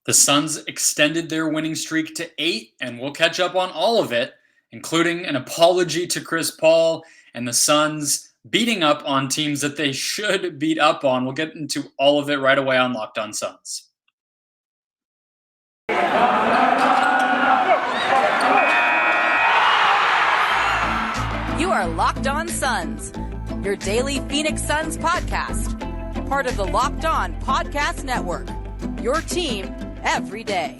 The Suns extended their winning streak to 8, and we'll catch up on all of it, including an apology to Chris Paul and the Suns beating up on teams that they should beat up on. We'll get into all of it right away on Locked On Suns. You are Locked On Suns, your daily Phoenix Suns podcast, part of the Locked On Podcast Network, your team every day.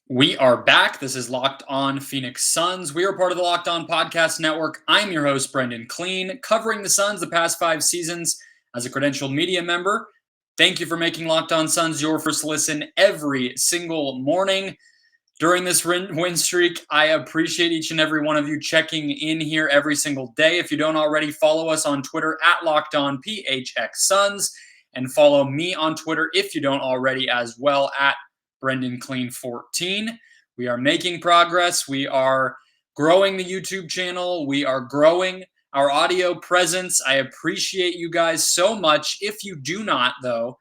We are back. This is Locked On Phoenix Suns. We are part of the Locked On Podcast Network. I'm your host, Brendon Kleen, covering the Suns the past 5 seasons as a credentialed media member. Thank you for making Locked On Suns your first listen every single morning. During this win streak, I appreciate each and every one of you checking in here every single day. If you don't already, follow us on Twitter at LockedOnPHXSuns, and follow me on Twitter if you don't already as well at Brendon Kleen 14. We are making progress. We are growing the YouTube channel. We are growing our audio presence. I appreciate you guys so much. If you do not, though,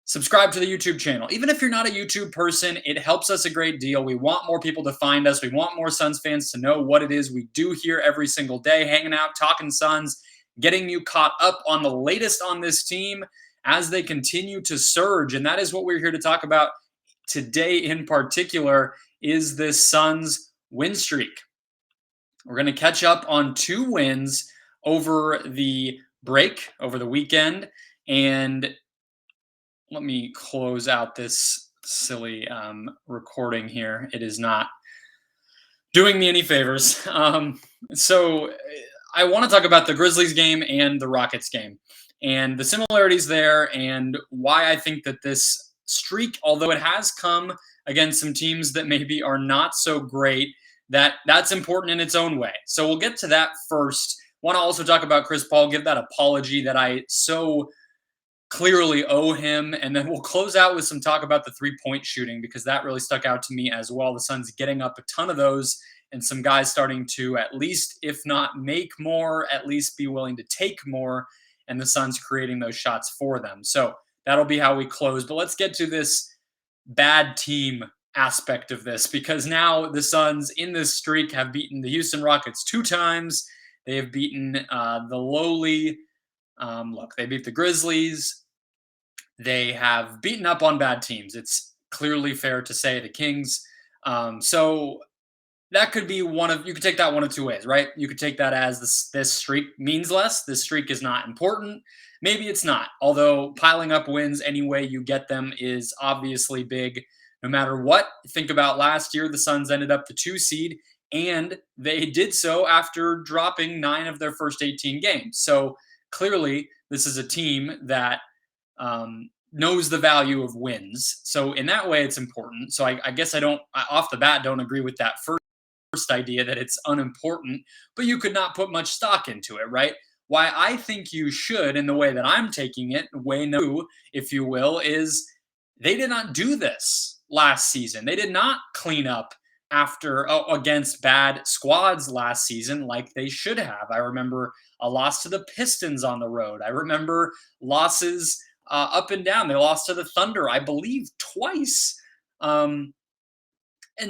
subscribe to the YouTube channel. Even if you're not a YouTube person, it helps us a great deal. We want more people to find us. We want more Suns fans to know what it is we do here every single day, hanging out, talking Suns, getting you caught up on the latest on this team as they continue to surge. And that is what we're here to talk about today in particular, is this Suns win streak. We're going to catch up on 2 wins over the break, over the weekend, and let me close out this silly recording here. It is not doing me any favors. So I want to talk about the Grizzlies game and the Rockets game and the similarities there, and why I think that this streak, although it has come against some teams that maybe are not so great, that's important in its own way. So we'll get to that first. Want to also talk about Chris Paul, give that apology that I so clearly owe him, and then we'll close out with some talk about the 3-point shooting, because that really stuck out to me as well. The Suns getting up a ton of those, and some guys starting to, at least if not make more, at least be willing to take more, and the Suns creating those shots for them. So that'll be how we close. But let's get to this bad team aspect of this, because now the Suns in this streak have beaten the Houston Rockets 2 times. They have beaten the lowly they beat the Grizzlies. They have beaten up on bad teams. It's clearly fair to say the Kings. So that could be you could take that one of 2 ways, right? You could take that as this streak means less. This streak is not important. Maybe it's not. Although piling up wins any way you get them is obviously big, no matter what. Think about last year, the Suns ended up the 2 seed, and they did so after dropping 9 of their first 18 games. So clearly, this is a team that knows the value of wins. So in that way, it's important. So I guess I off the bat, don't agree with that first idea that it's unimportant, but you could not put much stock into it, right? Why I think you should, in the way that I'm taking it, way new, if you will, is they did not do this last season. They did not clean up against bad squads last season like they should have. I remember a loss to the Pistons on the road. I remember losses up and down. They lost to the Thunder, I believe, twice. And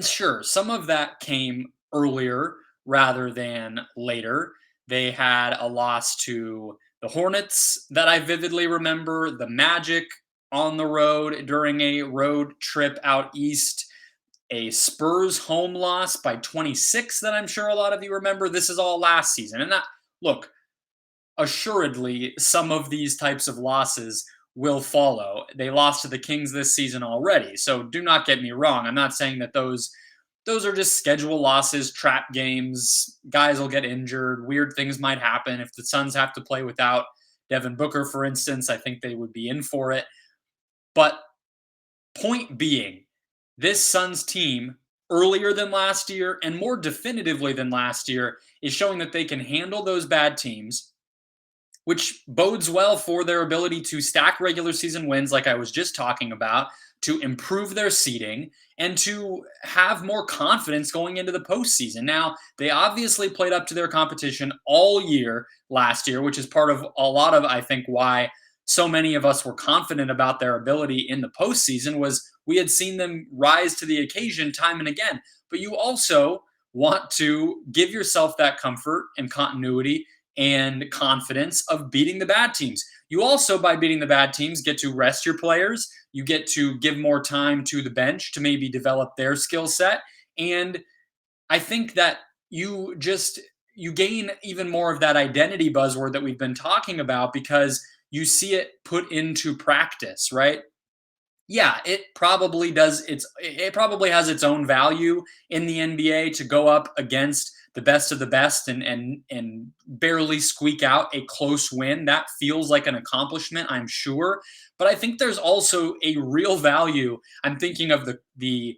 sure, some of that came earlier rather than later. They had a loss to the Hornets that I vividly remember, the Magic on the road during a road trip out east, a Spurs home loss by 26 that I'm sure a lot of you remember. This is all last season. And look, assuredly, some of these types of losses will follow. They lost to the Kings this season already, so do not get me wrong. I'm not saying that those are just schedule losses, trap games. Guys will get injured. Weird things might happen. If the Suns have to play without Devin Booker, for instance, I think they would be in for it. But point being, this Suns team, earlier than last year and more definitively than last year, is showing that they can handle those bad teams, which bodes well for their ability to stack regular season wins like I was just talking about. to improve their seeding, and to have more confidence going into the postseason. Now, they obviously played up to their competition all year last year, which is part of a lot of, I think, why so many of us were confident about their ability in the postseason was we had seen them rise to the occasion time and again. But you also want to give yourself that comfort and continuity and confidence of beating the bad teams. You also, by beating the bad teams, get to rest your players. You get to give more time to the bench to maybe develop their skill set. And I think that you gain even more of that identity buzzword that we've been talking about because you see it put into practice, right? Yeah, it probably has its own value in the NBA to go up against the best of the best and barely squeak out a close win. That feels like an accomplishment, I'm sure. But I think there's also a real value. I'm thinking of the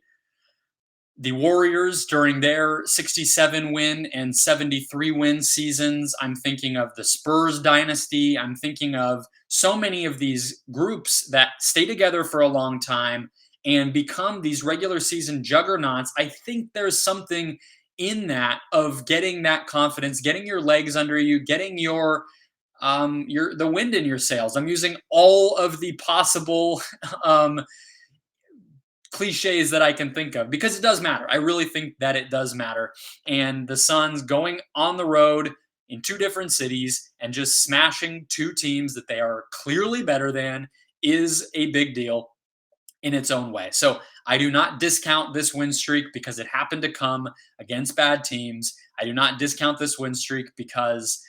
Warriors during their 67 win and 73 win seasons. I'm thinking of the Spurs dynasty. I'm thinking of so many of these groups that stay together for a long time and become these regular season juggernauts. I think there's something in that of getting that confidence, getting your legs under you, getting your the wind in your sails. I'm using all of the possible cliches that I can think of because it does matter. I really think that it does matter. And the Suns going on the road in two different cities and just smashing two teams that they are clearly better than is a big deal in its own way. So I do not discount this win streak because it happened to come against bad teams. I do not discount this win streak because,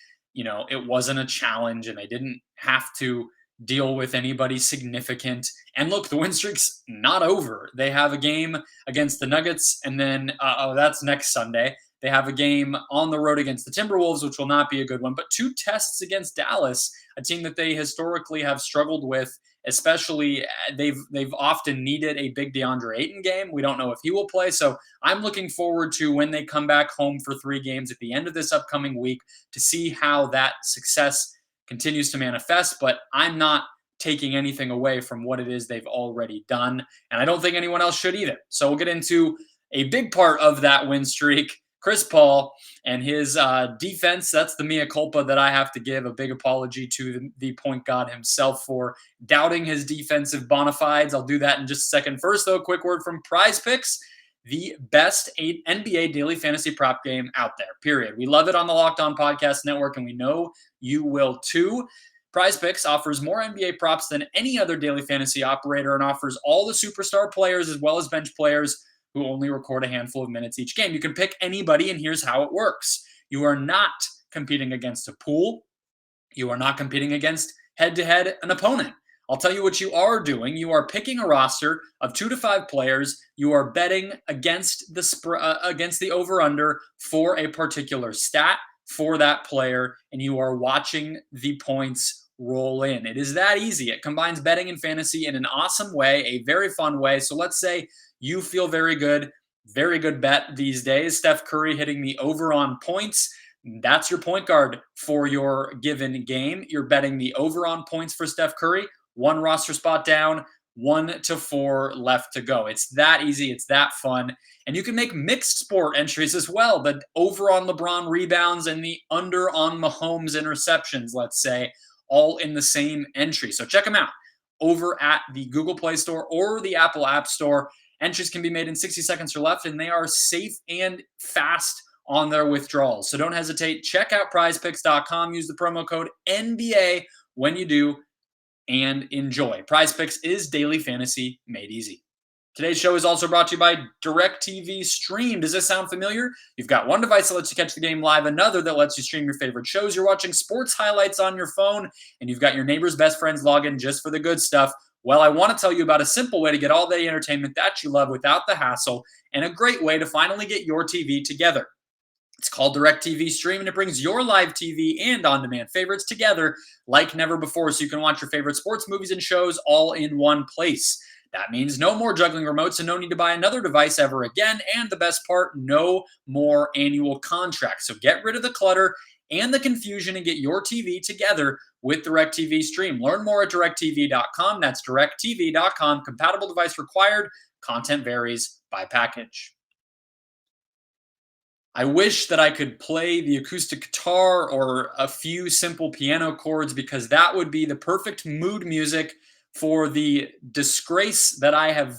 it wasn't a challenge and I didn't have to deal with anybody significant. And look, the win streak's not over. They have a game against the Nuggets, and then that's next Sunday. They have a game on the road against the Timberwolves, which will not be a good one, but two tests against Dallas, a team that they historically have struggled with. Especially, they've often needed a big DeAndre Ayton game. We don't know if he will play, so I'm looking forward to when they come back home for 3 games at the end of this upcoming week to see how that success continues to manifest, but I'm not taking anything away from what it is they've already done, and I don't think anyone else should either. So we'll get into a big part of that win streak, Chris Paul and his defense. That's the mea culpa that I have to give a big apology to the point god himself for doubting his defensive bona fides. I'll do that in just a second. First, though, quick word from Prize Picks, the best NBA daily fantasy prop game out there, period. We love it on the Locked On Podcast Network, and we know you will too. Prize Picks offers more NBA props than any other daily fantasy operator and offers all the superstar players as well as bench players who only record a handful of minutes each game. You can pick anybody, and here's how it works. You are not competing against a pool. You are not competing against head-to-head an opponent. I'll tell you what you are doing. You are picking a roster of 2 to 5 players. You are betting against the over-under for a particular stat for that player, and you are watching the points roll in. It is that easy. It combines betting and fantasy in an awesome way, a very fun way. So let's say you feel very good bet these days. Steph Curry hitting the over on points. That's your point guard for your given game. You're betting the over on points for Steph Curry. 1 roster spot down, 1 to 4 left to go. It's that easy. It's that fun. And you can make mixed sport entries as well. The over on LeBron rebounds and the under on Mahomes interceptions, let's say, all in the same entry. So check them out over at the Google Play Store or the Apple App Store. Entries can be made in 60 seconds or less, and they are safe and fast on their withdrawals. So don't hesitate. Check out prizepicks.com. Use the promo code NBA when you do, and enjoy. Prize Picks is daily fantasy made easy. Today's show is also brought to you by DirecTV Stream. Does this sound familiar? You've got one device that lets you catch the game live, another that lets you stream your favorite shows. You're watching sports highlights on your phone, and you've got your neighbor's best friends log in just for the good stuff. Well, I want to tell you about a simple way to get all the entertainment that you love without the hassle, and a great way to finally get your TV together. It's called DirecTV Stream, and it brings your live TV and on-demand favorites together like never before, so you can watch your favorite sports, movies, and shows all in one place. That means no more juggling remotes and no need to buy another device ever again, and the best part, no more annual contracts. So get rid of the clutter and the confusion and get your TV together with DirecTV Stream. Learn more at directv.com. That's directv.com. Compatible device required. Content varies by package. I wish that I could play the acoustic guitar or a few simple piano chords, because that would be the perfect mood music for the disgrace that I have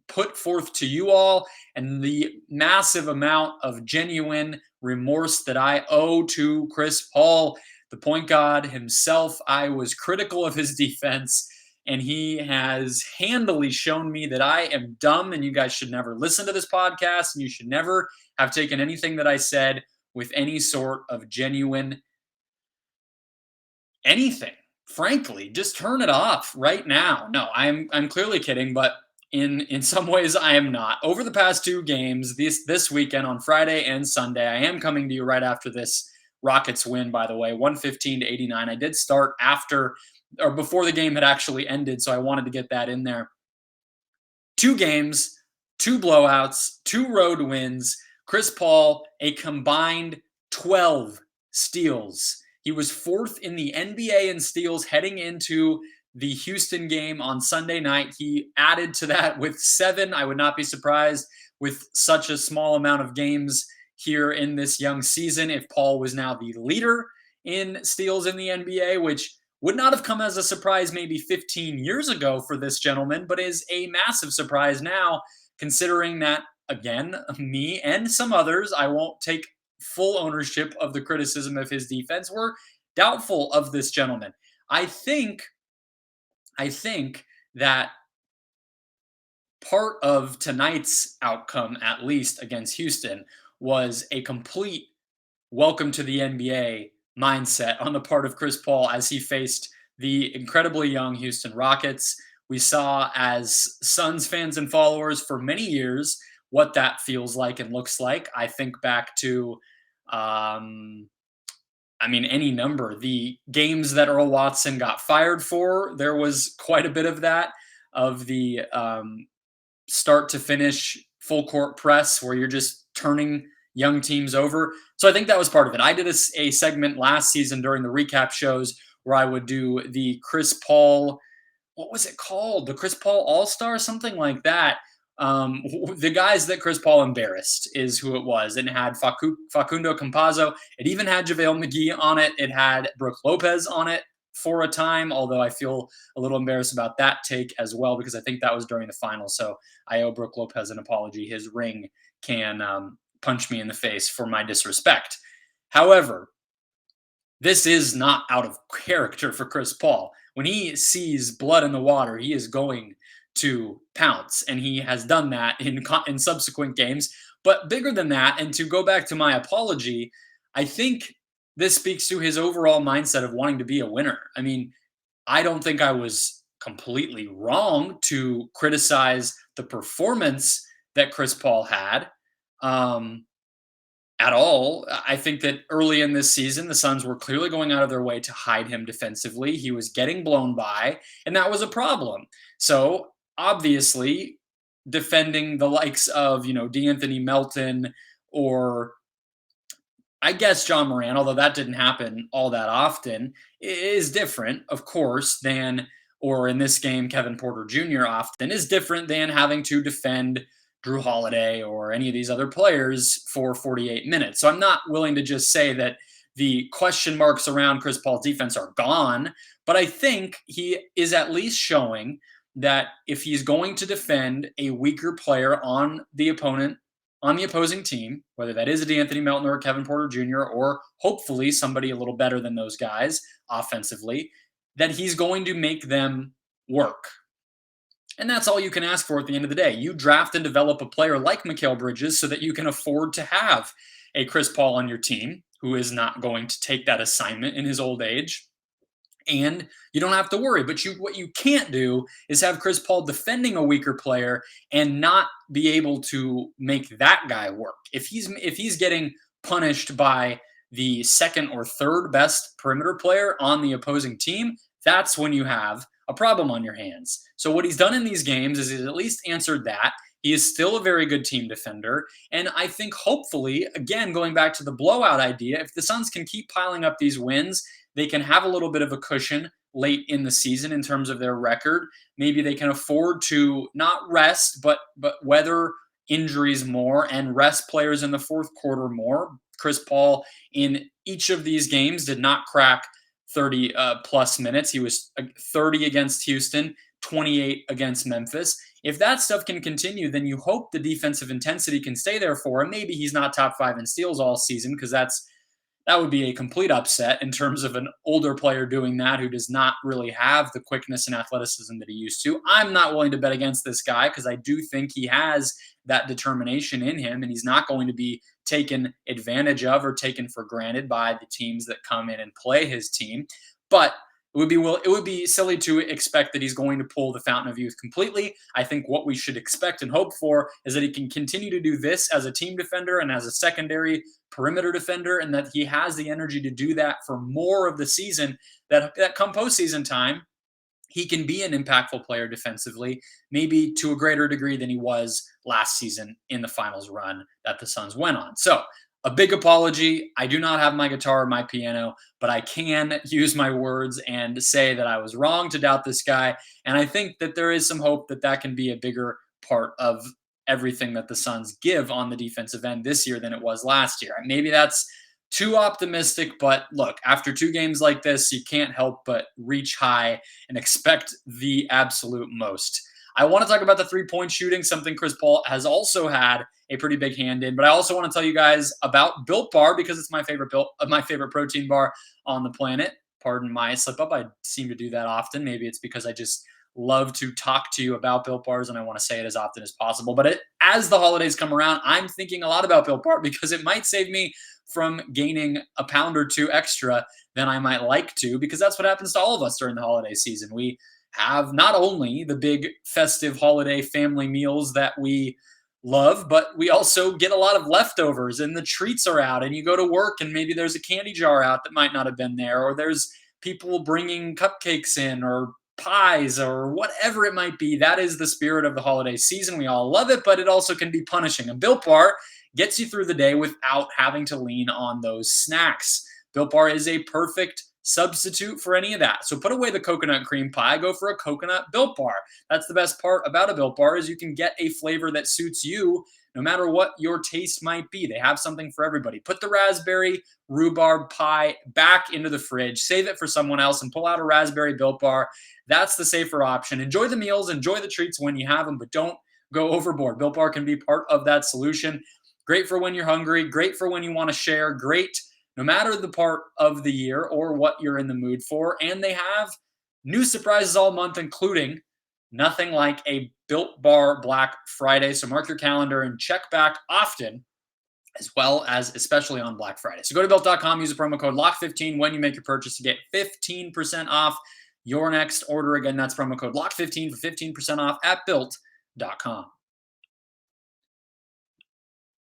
put forth to you all and the massive amount of genuine remorse that I owe to Chris Paul, the point guard himself. I was critical of his defense, and he has handily shown me that I am dumb, and you guys should never listen to this podcast, and you should never have taken anything that I said with any sort of genuine anything. Frankly, just turn it off right now. No, I'm clearly kidding, but in some ways I am not. Over the past two games, this weekend on Friday and Sunday, I am coming to you right after this Rockets win, by the way, 115-89. I did start after or before the game had actually ended, so I wanted to get that in there. Two games, two blowouts, two road wins. Chris Paul, a combined 12 steals. He was fourth in the NBA in steals heading into the Houston game on Sunday night. He added to that with 7. I would not be surprised with such a small amount of games here in this young season if Paul was now the leader in steals in the NBA, which would not have come as a surprise maybe 15 years ago for this gentleman, but is a massive surprise now, considering that, again, me and some others, I won't take full ownership of the criticism of his defense, were doubtful of this gentleman. I think that part of tonight's outcome, at least against Houston, was a complete welcome to the NBA mindset on the part of Chris Paul as he faced the incredibly young Houston Rockets. We saw, as Suns fans and followers for many years, what that feels like and looks like. I think back to, any number. The games that Earl Watson got fired for, there was quite a bit of that, of the start to finish full court press where you're just turning young teams over. So I think that was part of it. I did a segment last season during the recap shows where I would do the Chris Paul, what was it called? The Chris Paul All-Star, something like that. The guys that Chris Paul embarrassed is who it was. And it had Facundo Campazzo. It even had JaVale McGee on it. It had Brook Lopez on it for a time, although I feel a little embarrassed about that take as well, because I think that was during the finals. So I owe Brook Lopez an apology. His ring can punch me in the face for my disrespect. However, this is not out of character for Chris Paul. When he sees blood in the water, he is going to pounce, and he has done that in subsequent games. But bigger than that, and to go back to my apology, I think this speaks to his overall mindset of wanting to be a winner. I mean, I don't think I was completely wrong to criticize the performance that Chris Paul had at all. I think that early in this season, the Suns were clearly going out of their way to hide him defensively. He was getting blown by, and that was a problem. So obviously, defending the likes of, DeAnthony Melton, or I guess John Moran, although that didn't happen all that often, is different, of course, than, or in this game, Kevin Porter Jr. often is different than having to defend Drew Holiday or any of these other players for 48 minutes. So I'm not willing to just say that the question marks around Chris Paul's defense are gone, but I think he is at least showing that if he's going to defend a weaker player on the opposing team, whether that is a DeAnthony Melton or a Kevin Porter Jr., or hopefully somebody a little better than those guys offensively, that he's going to make them work. And that's all you can ask for at the end of the day. You draft and develop a player like Mikal Bridges so that you can afford to have a Chris Paul on your team who is not going to take that assignment in his old age. And you don't have to worry. But what you can't do is have Chris Paul defending a weaker player and not be able to make that guy work. If he's getting punished by the second or third best perimeter player on the opposing team, that's when you have a problem on your hands. So what he's done in these games is he's at least answered that. He is still a very good team defender. And I think hopefully, again, going back to the blowout idea, if the Suns can keep piling up these wins, they can have a little bit of a cushion late in the season in terms of their record. Maybe they can afford to not rest, but weather injuries more and rest players in the fourth quarter more. Chris Paul in each of these games did not crack 30 plus minutes. He was 30 against Houston, 28 against Memphis. If that stuff can continue, then you hope the defensive intensity can stay there for him. Maybe he's not top 5 in steals all season, because that would be a complete upset in terms of an older player doing that who does not really have the quickness and athleticism that he used to. I'm not willing to bet against this guy because I do think he has that determination in him, and he's not going to be taken advantage of or taken for granted by the teams that come in and play his team. But it would be silly to expect that he's going to pull the fountain of youth completely. I think what we should expect and hope for is that he can continue to do this as a team defender and as a secondary perimeter defender, and that he has the energy to do that for more of the season, that come postseason time, he can be an impactful player defensively, maybe to a greater degree than he was last season in the finals run that the Suns went on. So a big apology. I do not have my guitar or my piano, but I can use my words and say that I was wrong to doubt this guy. And I think that there is some hope that that can be a bigger part of everything that the Suns give on the defensive end this year than it was last year. Maybe that's too optimistic, but look, after 2 games like this, you can't help but reach high and expect the absolute most. I want to talk about the 3-point shooting, something Chris Paul has also had a pretty big hand in. But I also want to tell you guys about Built Bar, because it's my favorite protein bar on the planet. Pardon my slip up. I seem to do that often. Maybe it's because I just love to talk to you about Built Bars and I want to say it as often as possible. But as the holidays come around, I'm thinking a lot about Built Bar because it might save me from gaining a pound or 2 extra than I might like to, because that's what happens to all of us during the holiday season. We have not only the big festive holiday family meals that we love, but we also get a lot of leftovers and the treats are out, and you go to work and maybe there's a candy jar out that might not have been there, or there's people bringing cupcakes in or pies or whatever it might be. That is the spirit of the holiday season. We all love it, but it also can be punishing. And Built Bar gets you through the day without having to lean on those snacks. Built Bar is a perfect substitute for any of that. So put away the coconut cream pie, go for a coconut Built Bar. That's the best part about a Built Bar, is you can get a flavor that suits you no matter what your taste might be. They have something for everybody. Put the raspberry rhubarb pie back into the fridge, save it for someone else, and pull out a raspberry Built Bar. That's the safer option. Enjoy the meals, enjoy the treats when you have them, but don't go overboard. Built Bar can be part of that solution. Great for when you're hungry, great for when you want to share, great no matter the part of the year or what you're in the mood for. And they have new surprises all month, including nothing like a Built Bar Black Friday. So mark your calendar and check back often, as well as especially on Black Friday. So go to built.com, use the promo code LOCK15 when you make your purchase to get 15% off your next order. Again, that's promo code LOCK15 for 15% off at built.com.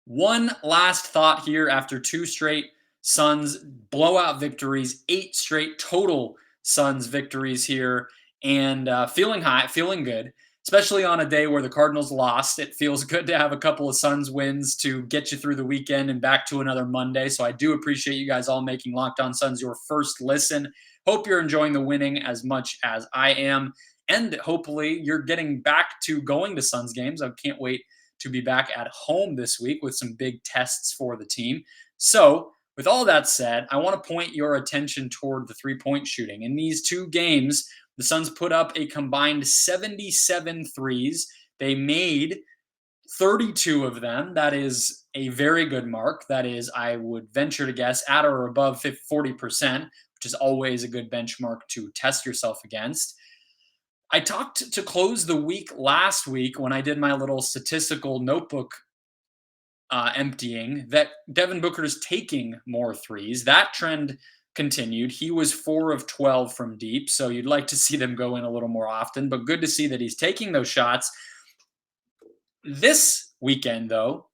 One last thought here after 2 straight Suns blowout victories, 8 straight total Suns victories here, and feeling high, feeling good, especially on a day where the Cardinals lost. It feels good to have a couple of Suns wins to get you through the weekend and back to another Monday. So I do appreciate you guys all making Locked On Suns your first listen. Hope you're enjoying the winning as much as I am, and hopefully you're getting back to going to Suns games. I can't wait to be back at home this week with some big tests for the team. So with all that said, I want to point your attention toward the 3-point shooting. In these 2 games, the Suns put up a combined 77 threes. They made 32 of them. That is a very good mark. That is, I would venture to guess, at or above 40%, which is always a good benchmark to test yourself against. I talked to close the week last week when I did my little statistical notebook emptying that Devin Booker is taking more threes. That trend continued. He was 4 of 12 from deep, so you'd like to see them go in a little more often, but good to see that he's taking those shots. This weekend, though,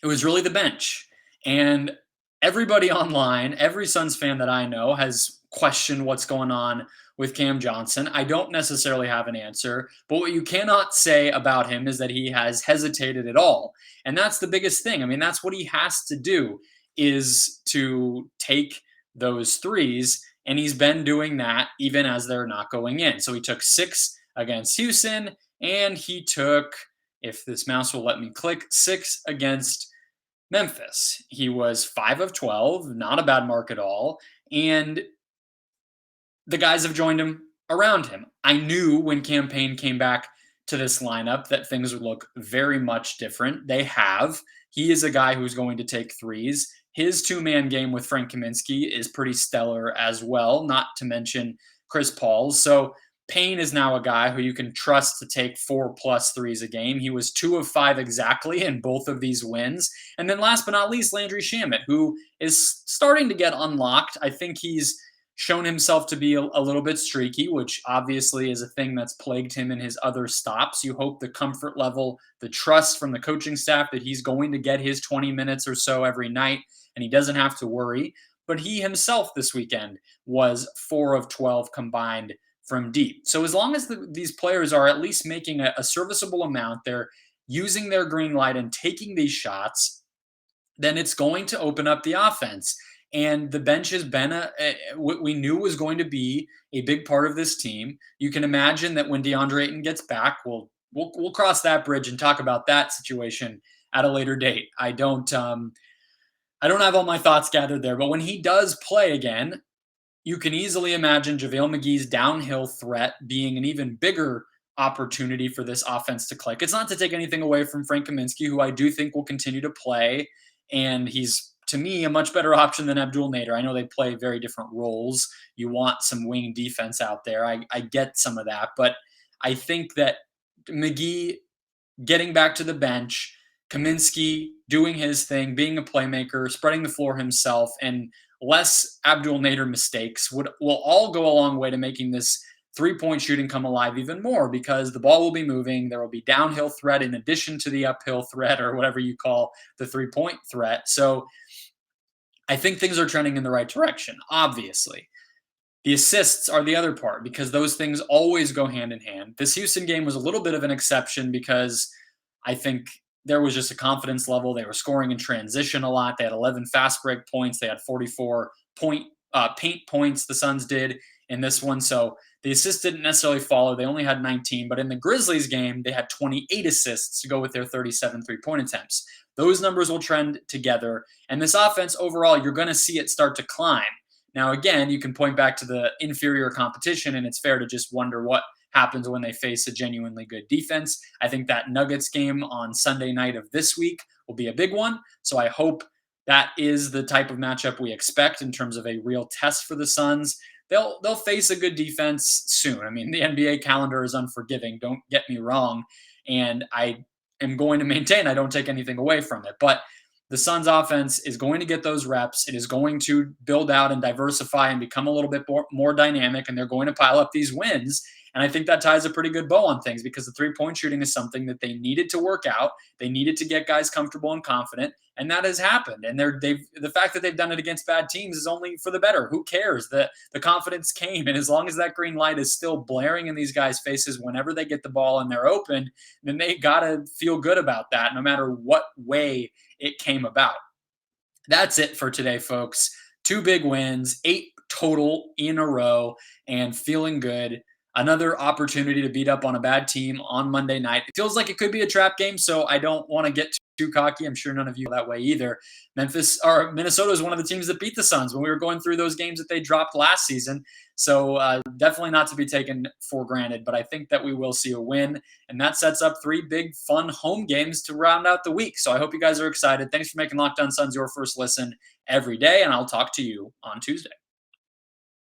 it was really the bench. And everybody online, every Suns fan that I know has question what's going on with Cam Johnson. I don't necessarily have an answer, but what you cannot say about him is that he has hesitated at all. And that's the biggest thing. I mean, that's what he has to do, is to take those threes. And he's been doing that even as they're not going in. So he took 6 against Houston, and he took, if this mouse will let me click, 6 against Memphis. He was 5 of 12, not a bad mark at all. And the guys have joined him around him. I knew when Cam Payne came back to this lineup that things would look very much different. They have. He is a guy who's going to take threes. His two-man game with Frank Kaminsky is pretty stellar as well, not to mention Chris Paul's. So Payne is now a guy who you can trust to take 4+ threes a game. He was 2 of 5 exactly in both of these wins. And then last but not least, Landry Shamet, who is starting to get unlocked. I think he's shown himself to be a little bit streaky, which obviously is a thing that's plagued him in his other stops. You hope the comfort level, the trust from the coaching staff that he's going to get his 20 minutes or so every night, and he doesn't have to worry. But he himself this weekend was 4 of 12 combined from deep. So as long as these players are at least making a serviceable amount, they're using their green light and taking these shots, then it's going to open up the offense. And the bench has been what we knew was going to be a big part of this team. You can imagine that when DeAndre Ayton gets back, we'll cross that bridge and talk about that situation at a later date. I don't have all my thoughts gathered there, but when he does play again, you can easily imagine JaVale McGee's downhill threat being an even bigger opportunity for this offense to click. It's not to take anything away from Frank Kaminsky, who I do think will continue to play, and he's, to me, a much better option than Abdul Nader. I know they play very different roles. You want some wing defense out there. I get some of that, but I think that McGee getting back to the bench, Kaminsky doing his thing, being a playmaker, spreading the floor himself, and less Abdul Nader mistakes will all go a long way to making this three-point shooting come alive even more, because the ball will be moving. There will be downhill threat in addition to the uphill threat, or whatever you call the three-point threat. So I think things are trending in the right direction, obviously. The assists are the other part, because those things always go hand in hand. This Houston game was a little bit of an exception because I think there was just a confidence level. They were scoring in transition a lot. They had 11 fast break points. They had 44 paint points, the Suns did in this one. So the assists didn't necessarily follow. They only had 19. But in the Grizzlies game, they had 28 assists to go with their 37 three-point attempts. Those numbers will trend together. And this offense overall, you're going to see it start to climb. Now, again, you can point back to the inferior competition, and it's fair to just wonder what happens when they face a genuinely good defense. I think that Nuggets game on Sunday night of this week will be a big one. So I hope that is the type of matchup we expect in terms of a real test for the Suns. They'll face a good defense soon. I mean, the NBA calendar is unforgiving, don't get me wrong. And I am going to maintain I don't take anything away from it. But the Suns offense is going to get those reps. It is going to build out and diversify and become a little bit more dynamic, and they're going to pile up these wins. And I think that ties a pretty good bow on things, because the three-point shooting is something that they needed to work out. They needed to get guys comfortable and confident, and that has happened. And the fact that they've done it against bad teams is only for the better. Who cares? The confidence came, and as long as that green light is still blaring in these guys' faces whenever they get the ball and they're open, then they got to feel good about that no matter what way it came about. That's it for today, folks. 2 big wins, 8 total in a row, and feeling good. Another opportunity to beat up on a bad team on Monday night. It feels like it could be a trap game, so I don't want to get too cocky. I'm sure none of you are that way either. Minnesota is one of the teams that beat the Suns when we were going through those games that they dropped last season. So definitely not to be taken for granted, but I think that we will see a win, and that sets up 3 big, fun home games to round out the week. So I hope you guys are excited. Thanks for making Locked On Suns your first listen every day, and I'll talk to you on Tuesday.